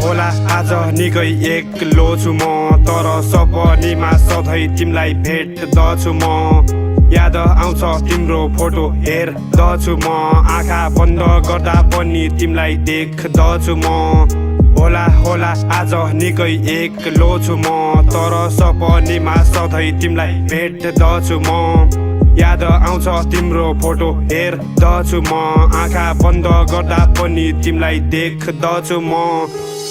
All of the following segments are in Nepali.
होला आज निकै एक्लो छु म, तर सपनीमा सधैँ तिमीलाई भेट्दछु म। याद आउँछ तिम्रो फोटो हेर्दछु म, आँखा बन्द गर्दा पनि तिमीलाई देख्दछु म। होला आज निकै एक्लो छु म, तर सपनीमा सधैँ तिमीलाई भेट्दछु म। याद आउँछ तिम्रो फोटो हेर्दछु म, आँखा बन्द गर्दा पनि तिमीलाई देख्दछु म।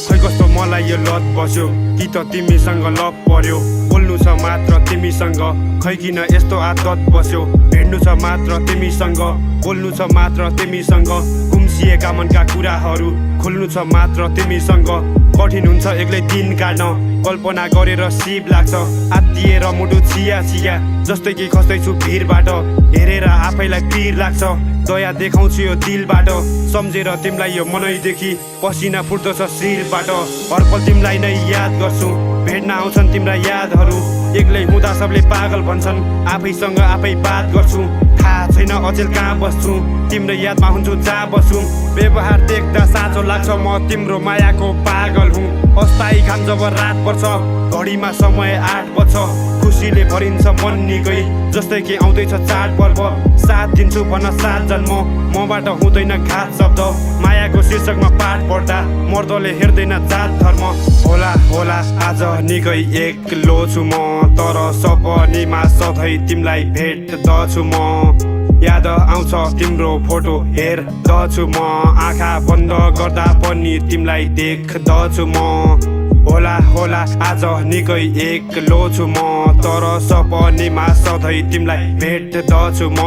खै कस्तो मलाई यो लत बस्यो, कि त तिमीसँग लप पर्यो। बोल्नु छ मात्र तिमीसँग, खै किन यस्तो आदत बस्यो। भेट्नु छ मात्र तिमीसँग, बोल्नु छ मात्र तिमीसँग। गुम्सिएका मनका कुराहरू खोल्नु छ मात्र तिमीसँग। कठिन हुन्छ एक्लै दिन काट्न, कल्पना गरेर सिप लाग्छ। आत्तिएर मुटु छिया छिया जस्तै कि खस्दैछु भिरबाट। हेरेर आफैलाई पिर लाग्छ, दया देखाउँछु यो दिलबाट। सम्झेर तिमीलाई यो मनैदेखि पसिना फुट्दछ शिरबाट। हर पल तिमीलाई नै याद गर्छु, भेट्न आउँछन् तिम्रा यादहरू। एक्लै हुँदा सबले पागल भन्छन्, आफैसँग आफै बात गर्छु। थाहा छैन अचेल कहाँ बस्छु, तिम्रो यादमा हुन्छु जहाँ बस्छु। व्यवहार देख्दा साँचो लाग्छ, म तिम्रो मायाको पागल हुँ। अस्थायी खाम जब रात पर्छ, घडीमा समय 8 बज्छ। खुसीले भरिन्छ मन निकै, जस्तै कि आउँदैछ चाडपर्व। साथ दिन्छु भन्न 7 जन्म, मबाट हुँदैन घात शब्द। मायाको शीर्षकमा पाठ पढ्दा मर्दले हेर्दैन जात धर्म। होला आज निकै एक्लो छु म, तर सपनीमा सधैँ तिमीलाई भेट्दछु म। याद आउँछ तिम्रो फोटो हेर्दछु म, आँखा बन्द गर्दा पनि तिमीलाई देख्दछु म। होला आज निकै एक्लो छु म, तर सपनीमा सधैँ तिमीलाई भेट्दछु म।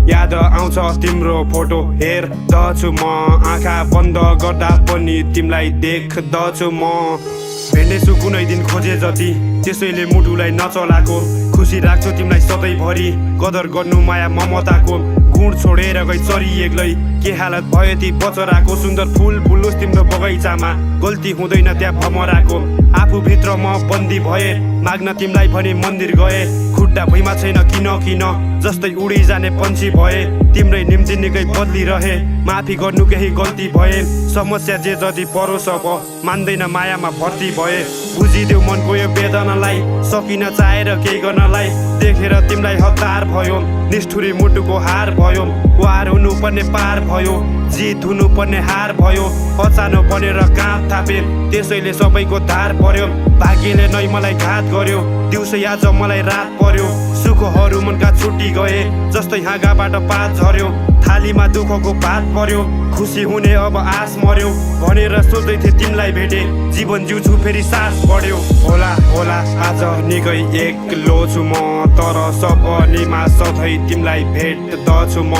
याद आउँछ तिम्रो फोटो हेर्दछु म, आँखा बन्द गर्दा पनि तिमीलाई देख्दछु म। भेट्नेछु कुनै दिन खोजे जति, त्यसैले मुटुलाई नचलाको। खुसी राख्छु तिमीलाई सधैँभरि, कदर गर्नु माया ममताको। गुण छोडेर गई चरी एक्लै, के हालत भयो ती बचराको। सुन्दर फुल फुलोस् तिम्रो बगैँचामा, गल्ती हुँदैन त्यहाँ भमराको। आफूभित्र म बन्दी भए, माग्न तिमीलाई भने मन्दिर गए। खुट्टा भुइँमा छैन किन जस्तै उडी जाने पन्छी भए। तिम्रै निम्ति निकै बदलिरहे, माफी गर्नु केही गल्ती भए। समस्या जे जति परोस् अब, मान्दैन मायामा भर्ती भए। बुझिदेऊ मनको यो वेदनालाई, सकिन चाहेर केही गर्नलाई। देखेर तिमीलाई हतार भयो, निष्ठुरी मुटुको हार भयो। वार हुनुपर्ने पार भयो, जित हुनुपर्ने हार भयो। अचानो बनेर काँध थापे, त्यसैले सबैको धार पर्यो। भाग्यले नै मलाई घात गर्यो, दिउँसै आज मलाई रात पर्यो। सुखहरू मनका छुट्टी गए, जस्तै हाँगाबाट पात झर्यो। थालीमा दुःखको भात पर्यो, खुसी हुने अब आस मर्यो। भनेर सोच्दै थिएँ तिमीलाई भेटे, जीवन जिउँछु फेरि सास बढ्यो। होला आज निकै एक्लो छु म, तर सपनीमा सधैँ तिमीलाई भेट्दछु म।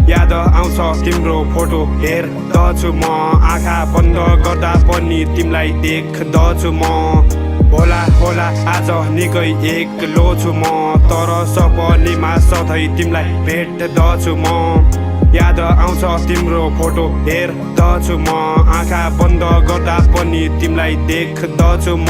याद आउँछ तिम्रो फोटो हेर्दछु म, आँखा बन्द गर्दा पनि तिमीलाई देख्दछु म। होला आज निकै एक्लो छु म, तर सपनीमा सधैँ तिमीलाई भेट्दछु म। याद आउँछ तिम्रो फोटो हेर्दछु म, आँखा बन्द गर्दा पनि तिमीलाई देख्दछु म।